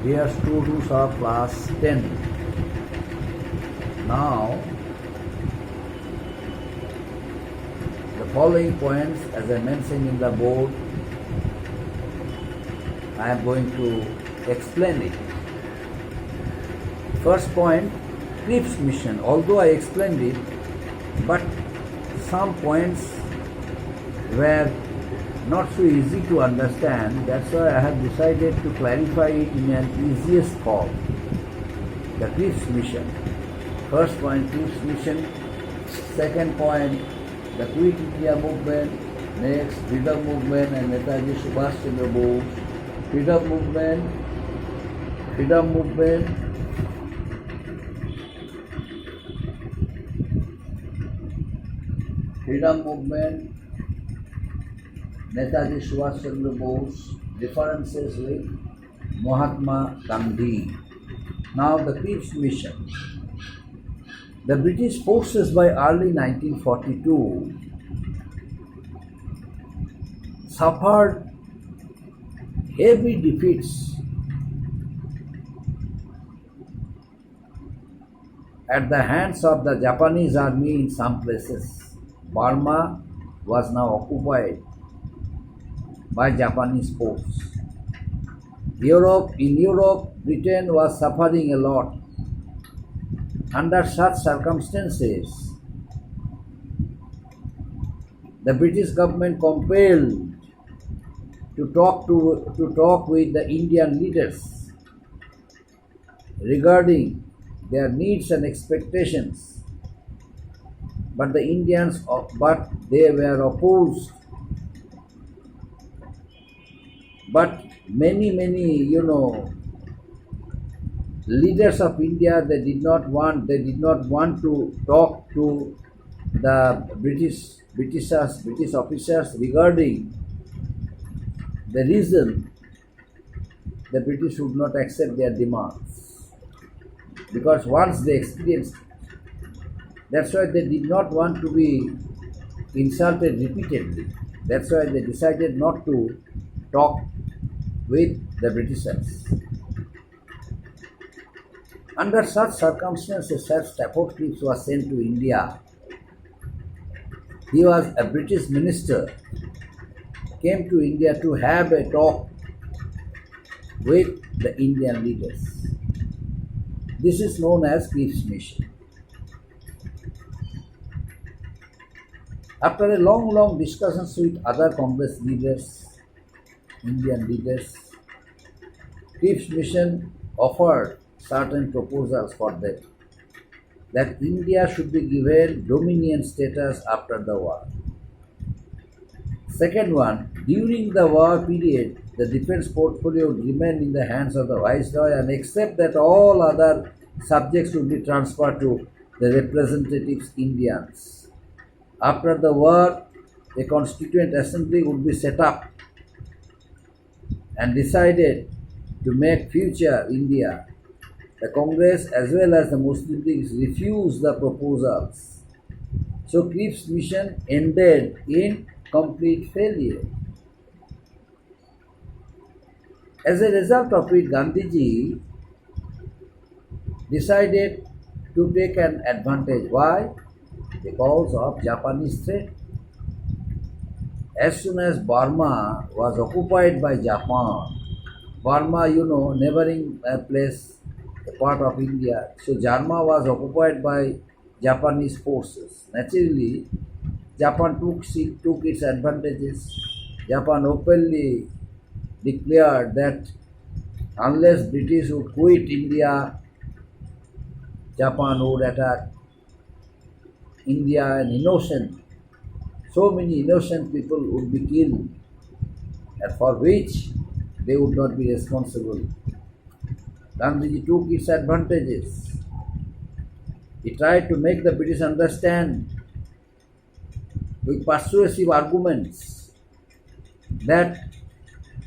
Dear students of class 10, now the following points, as I mentioned in the board, I am going to explain it. First point, Cripps mission. Although I explained it, but some points were not so easy to understand. That's why I have decided to clarify it in an easiest form. The Cripps mission. First point, Cripps mission. Second point, the Quit India movement. Next, freedom movement and Netaji Subhash Chandra Bose. Freedom movement, freedom movement, freedom movement, Netaji Subhash Chandra Bose, differences with Mahatma Gandhi. Now the Cripps mission. The British forces by early 1942 suffered heavy defeats at the hands of the Japanese army in some places. Burma was now occupied by Japanese force. In Europe, Britain was suffering a lot. Under such circumstances, the British government compelled to talk with the Indian leaders regarding their needs and expectations, but they were opposed. But many leaders of India, they did not want to talk to the British officers regarding the reason the British would not accept their demands, because once they experienced it, that's why they did not want to be insulted repeatedly. That's why they decided not to talk with the Britishers. Under such circumstances, Sir Stafford Cripps was sent to India. He was a British minister, came to India to have a talk with the Indian leaders. This is known as Cripps mission. After a long discussions with other Congress leaders, Indian leaders, Cripps mission offered certain proposals for them, that India should be given dominion status after the war. Second one, during the war period, the defense portfolio would remain in the hands of the Viceroy, and except that all other subjects would be transferred to the representatives Indians. After the war, a constituent assembly would be set up and decided to make future India. The Congress as well as the Muslim Leagues refused the proposals. So Cripps mission ended in complete failure. As a result of it, Gandhiji decided to take an advantage. Why? Because of Japanese threat. As soon as Burma was occupied by Japan, Burma, neighboring place, a part of India, so Burma was occupied by Japanese forces. Naturally, Japan took its advantages. Japan openly declared that unless British would quit India, Japan would attack India, and so many innocent people would be killed, and for which they would not be responsible. Gandhiji took its advantages. He tried to make the British understand with persuasive arguments that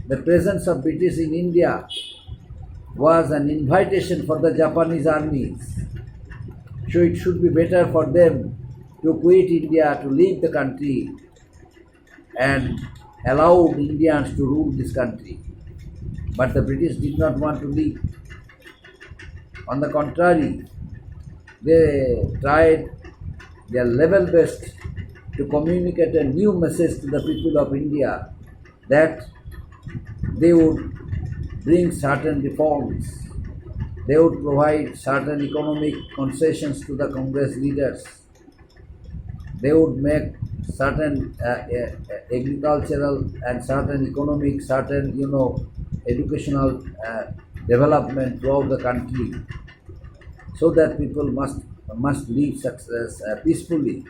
the presence of British in India was an invitation for the Japanese armies. So it should be better for them to quit India, to leave the country, and allow Indians to rule this country. But the British did not want to leave. On the contrary, they tried their level best to communicate a new message to the people of India that they would bring certain reforms, they would provide certain economic concessions to the Congress leaders, they would make certain agricultural and certain economic, certain educational development throughout the country, so that people must live success peacefully.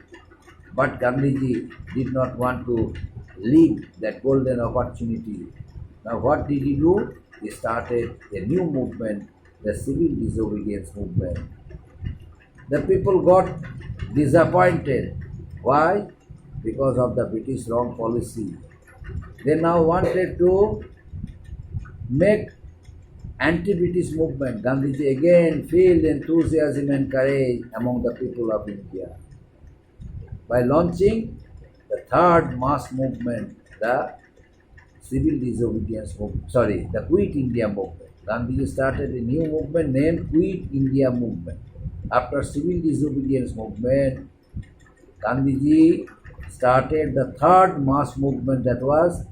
But Gandhiji did not want to leave that golden opportunity. Now what did he do? He started a new movement, the civil disobedience movement. The people got disappointed. Why? Because of the British wrong policy. They now wanted to make anti-British movement. Gandhiji again filled enthusiasm and courage among the people of India by launching the third mass movement, the civil disobedience movement, the Quit India movement. Gandhiji started a new movement named Quit India movement. After civil disobedience movement, Gandhiji started the third mass movement, that was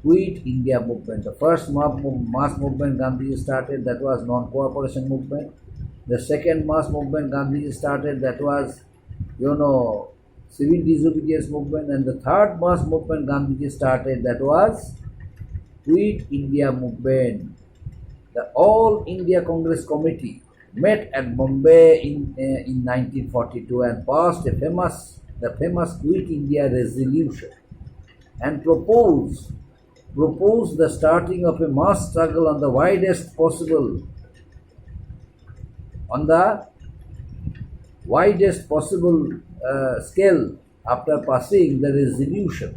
Quit India movement. The first mass movement Gandhiji started, that was non-cooperation movement. The second mass movement Gandhiji started, that was civil disobedience movement. And the third mass movement Gandhiji started, that was Quit India movement. The All India Congress Committee met at Bombay in 1942 and passed the famous Quit India resolution and proposed the starting of a mass struggle on the widest possible scale. After passing the resolution,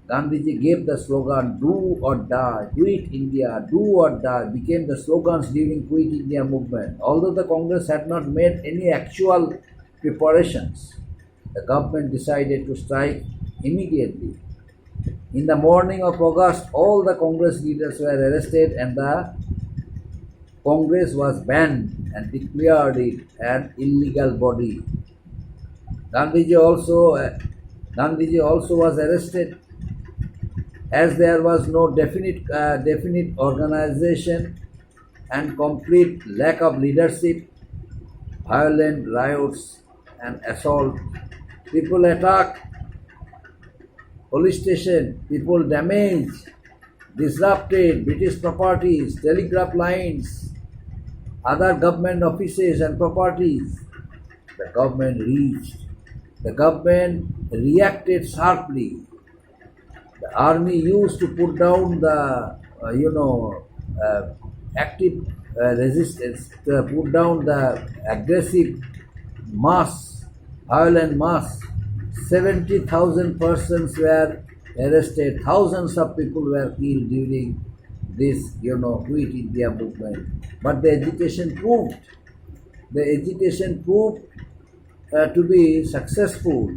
Gandhiji gave the slogan "Do or Die," "Quit India," "Do or Die" became the slogans during Quit India movement. Although the Congress had not made any actual preparations, the government decided to strike immediately. In the morning of August, all the Congress leaders were arrested and the Congress was banned and declared it an illegal body. Gandhiji also was arrested, as there was no definite organization and complete lack of leadership. Violent riots and assault. People attacked police station, people damaged, disrupted British properties, telegraph lines, other government offices and properties. The government reacted sharply. The army used to put down the active resistance, to put down the aggressive violent mass. 70,000 persons were arrested. Thousands of people were killed during this, Quit India movement. But the agitation proved to be successful.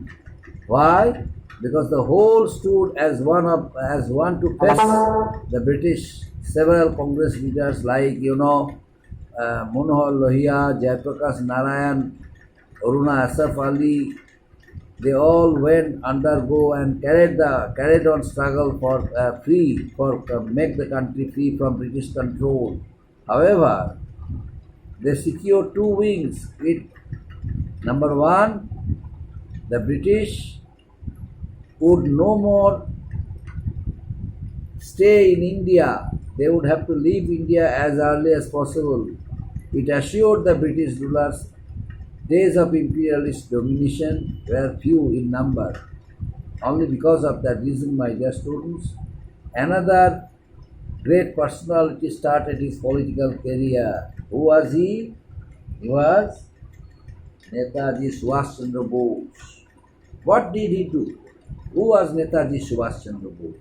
Why? Because the whole stood as one to face the British. Several Congress leaders like Manohar Lohia, Jayaprakash Narayan, Aruna Asaf Ali, they all went undergo and carried on struggle for make the country free from British control. However, they secured two wings. Number one, the British would no more stay in India. They would have to leave India as early as possible. It assured the British rulers days of imperialist domination were few in number. Only because of that reason, my dear students, another great personality started his political career. Who was he? He was Netaji Subhash Chandra Bose. What did he do? Who was Netaji Subhash Chandra Bose?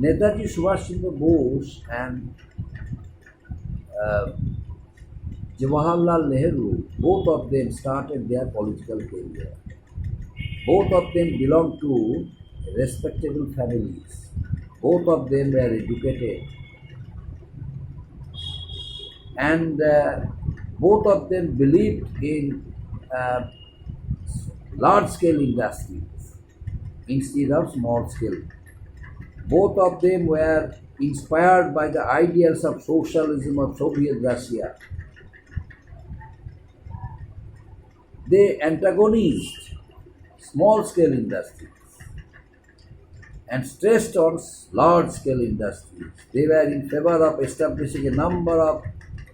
Netaji Subhash Chandra Bose and Jawaharlal Nehru, both of them started their political career. Both of them belonged to respectable families. Both of them were educated. and both of them believed in large scale industries instead of small scale. Both of them were inspired by the ideals of socialism of Soviet Russia. They antagonized small scale industries and stressed on large scale industries. They were in favor of establishing a number of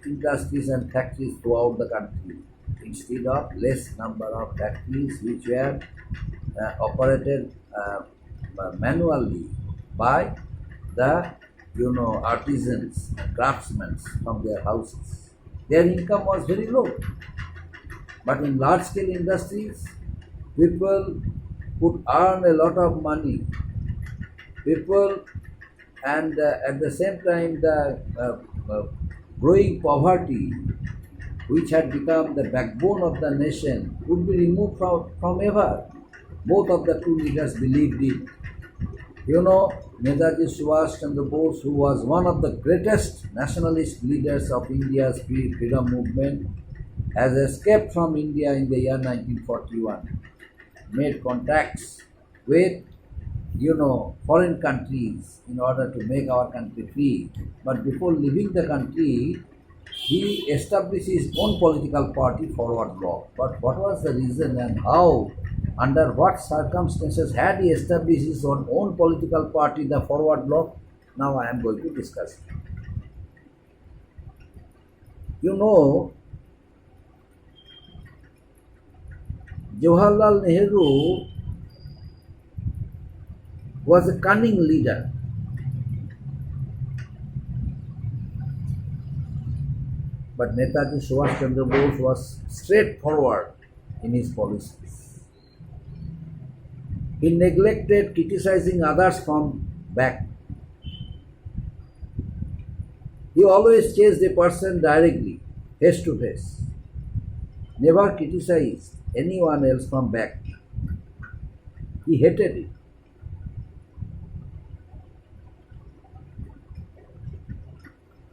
industries and factories throughout the country instead of less number of factories which were operated manually by the artisans and craftsmen from their houses. Their income was very low. But in large scale industries, people could earn a lot of money. People, and at the same time, the growing poverty, which had become the backbone of the nation, would be removed from ever. Both of the two leaders believed it. Netaji Subhash Chandra Bose, who was one of the greatest nationalist leaders of India's freedom movement, has escaped from India in the year 1941, made contacts with foreign countries in order to make our country free. But before leaving the country, he established his own political party, Forward Bloc. But what was the reason and how, under what circumstances had he established his own political party, the Forward Bloc? Now I am going to discuss. Jawaharlal Nehru was a cunning leader. But Netaji Subhash Chandra Bose was straightforward in his policies. He neglected criticizing others from back. He always chased a person directly, face to face. Never criticized anyone else from back. He hated it.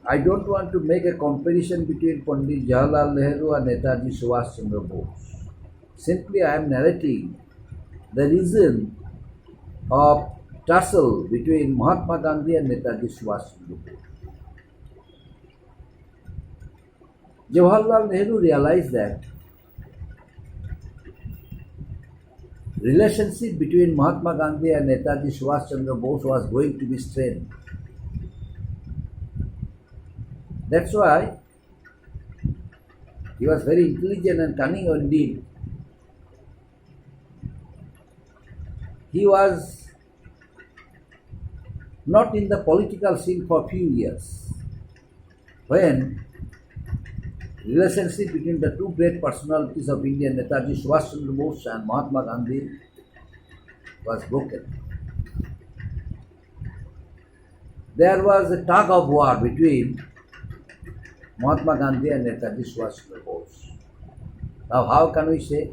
I don't want to make a comparison between Pandit Jawaharlal Nehru and Netaji Subhash Chandra Bose. Simply I am narrating the reason of tussle between Mahatma Gandhi and Netaji Subhash Chandra Bose. Jawaharlal Nehru realized that relationship between Mahatma Gandhi and Netaji Subhash Chandra Bose was going to be strained. That's why he was very intelligent and cunning indeed. He was not in the political scene for a few years when relationship between the two great personalities of India, Netaji Subhash Chandra Bose and Mahatma Gandhi, was broken. There was a tug of war between Mahatma Gandhi and Netaji Subhash Chandra Bose. Now, how can we say?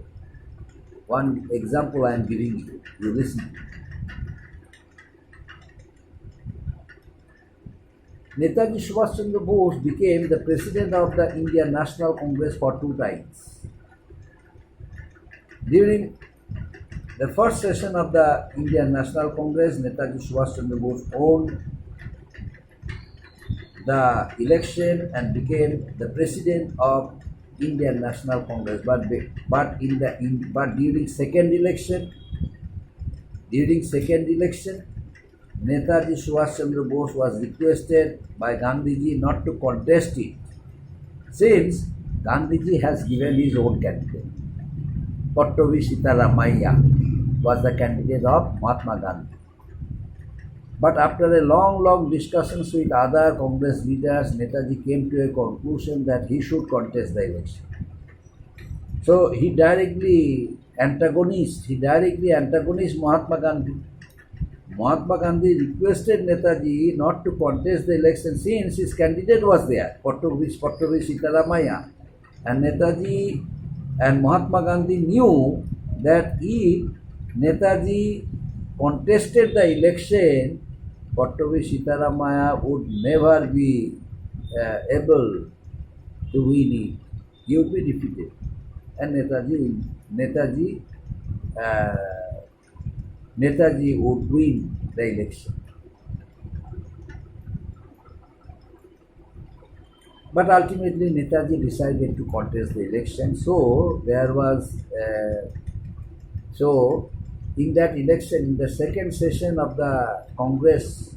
One example I am giving you. You listen. Netaji Subhash Chandra Bose became the president of the Indian National Congress for 2 times. During the first session of the Indian National Congress, Netaji Subhash Chandra Bose won the election and became the president of Indian National Congress. But during second election, Netaji Subhash Chandra Bose was requested by Gandhiji not to contest it, since Gandhiji has given his own candidate. Pattabi Sitaramaiah was the candidate of Mahatma Gandhi. But after a long discussions with other Congress leaders, Netaji came to a conclusion that he should contest the election. So he directly antagonized Mahatma Gandhi. Mahatma Gandhi requested Netaji not to contest the election since his candidate was there, Pattabi Sitaramaiah. And Netaji and Mahatma Gandhi knew that if Netaji contested the election, Pattabi Sitaramaiah would never be able to win it. He would be defeated. And uh, Netaji would win the election. But ultimately, Netaji decided to contest the election. So there was, so in that election, in the second session of the Congress,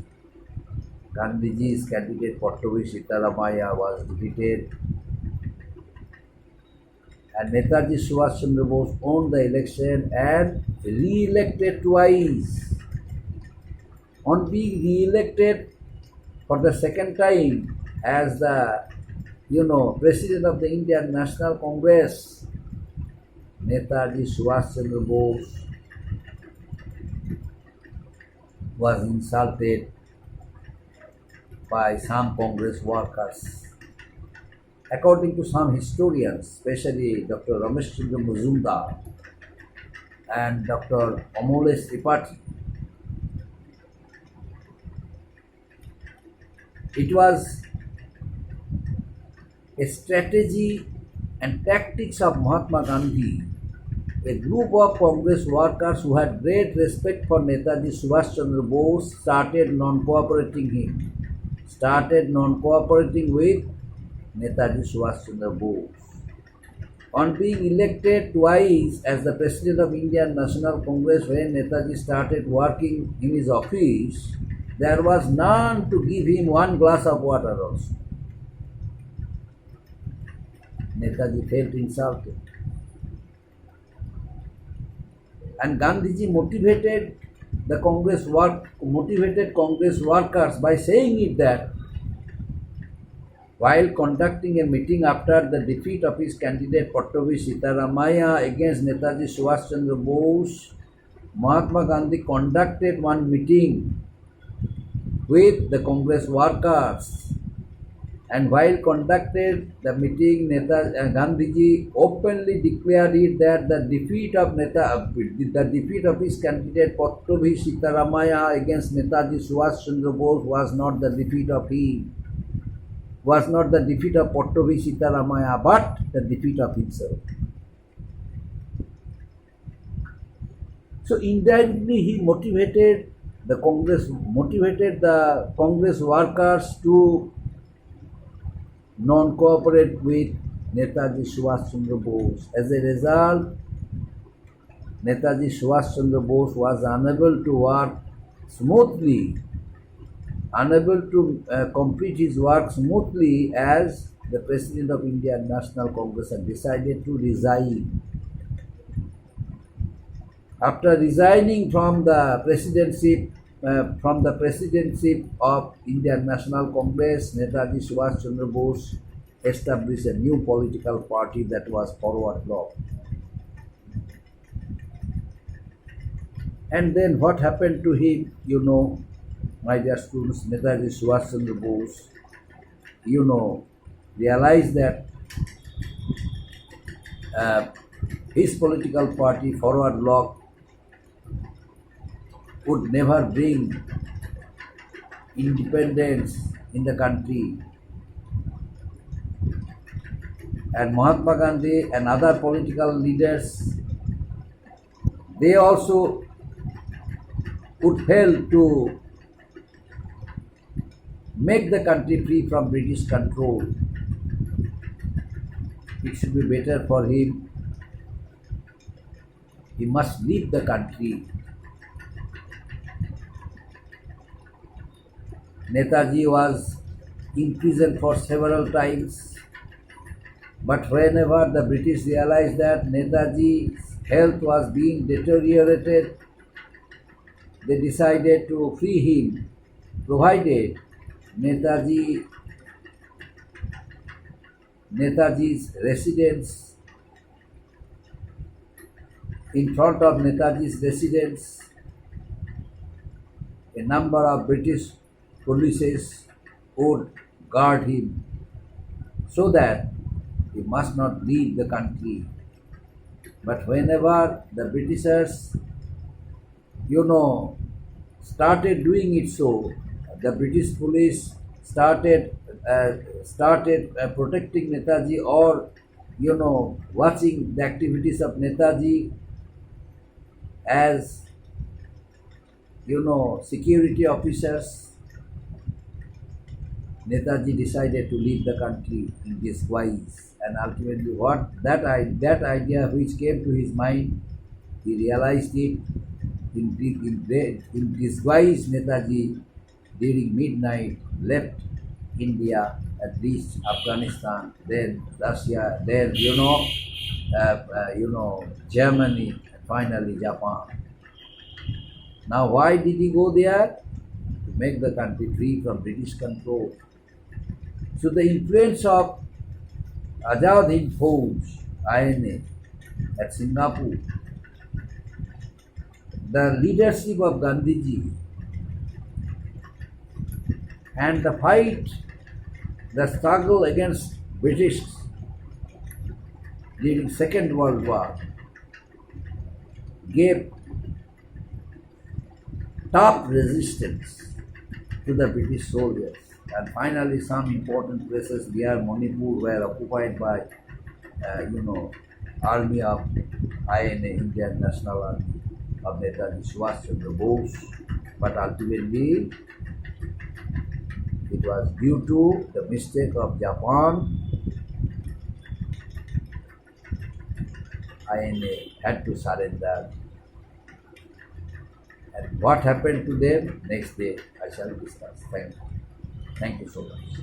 Gandhiji's candidate Pattabi Sitaramaya was defeated, and Netaji Subhash Chandra Bose won the election and re-elected twice. On being re-elected for the second time as the President of the Indian National Congress, Netaji Subhash Chandra Bose was insulted by some Congress workers. According to some historians, especially Dr. Ramesh Chandra Majumdar and Dr. Amolesh Tripathi, it was a strategy and tactics of Mahatma Gandhi. A group of Congress workers who had great respect for Netaji Subhash Chandra Bose started non-cooperating with Netaji Subhash Chandra Bose. On being elected twice as the President of Indian National Congress, when Netaji started working in his office, there was none to give him one glass of water also. Netaji felt insulted. And Gandhiji motivated Congress workers by saying it that while conducting a meeting after the defeat of his candidate Pattabi Sitaramaya against Netaji Subhash Chandra Bose, Mahatma Gandhi conducted one meeting with the Congress workers. And while conducted the meeting, Gandhiji openly declared it that the defeat of his candidate Pattabi Sitaramaya against Netaji Subhash Chandra Bose was not the defeat of Pattabi Sitaramaya, but the defeat of himself. So indirectly he motivated the Congress workers to non-cooperate with Netaji Subhash Chandra Bose. As a result, Netaji Subhash Chandra Bose was unable to work smoothly, unable to complete his work smoothly as the President of Indian National Congress, and decided to resign. After resigning from the presidency of Indian National Congress, Netaji Subhash Chandra Bose established a new political party, that was Forward Bloc. And then what happened to him, my dear students? Netaji Subhash Chandra Bose, realized that his political party, Forward Bloc, would never bring independence in the country. And Mahatma Gandhi and other political leaders, they also would help to make the country free from British control. It should be better for him. He must leave the country. Netaji was imprisoned for several times, but whenever the British realized that Netaji's health was being deteriorated, they decided to free him, provided Netaji's residence, in front of Netaji's residence, a number of British police would guard him, so that he must not leave the country. But whenever the Britishers, started doing it, so the British police started started protecting Netaji or watching the activities of Netaji as security officers. Netaji decided to leave the country in disguise, and ultimately, that idea which came to his mind, he realized it in disguise. Netaji, during midnight, left India and reached Afghanistan, then Russia, then Germany, and finally Japan. Now, why did he go there? To make the country free from British control. So the influence of Azad Hind Fauj, INA, at Singapore, the leadership of Gandhiji, and the fight, the struggle against British during Second World War gave tough resistance to the British soldiers. And finally, some important places near Manipur were occupied by, army of INA, Indian National Army of Netaji Subhash Chandra Bose. But ultimately, it was due to the mistake of Japan. INA had to surrender. And what happened to them next day, I shall discuss. Thank you so much.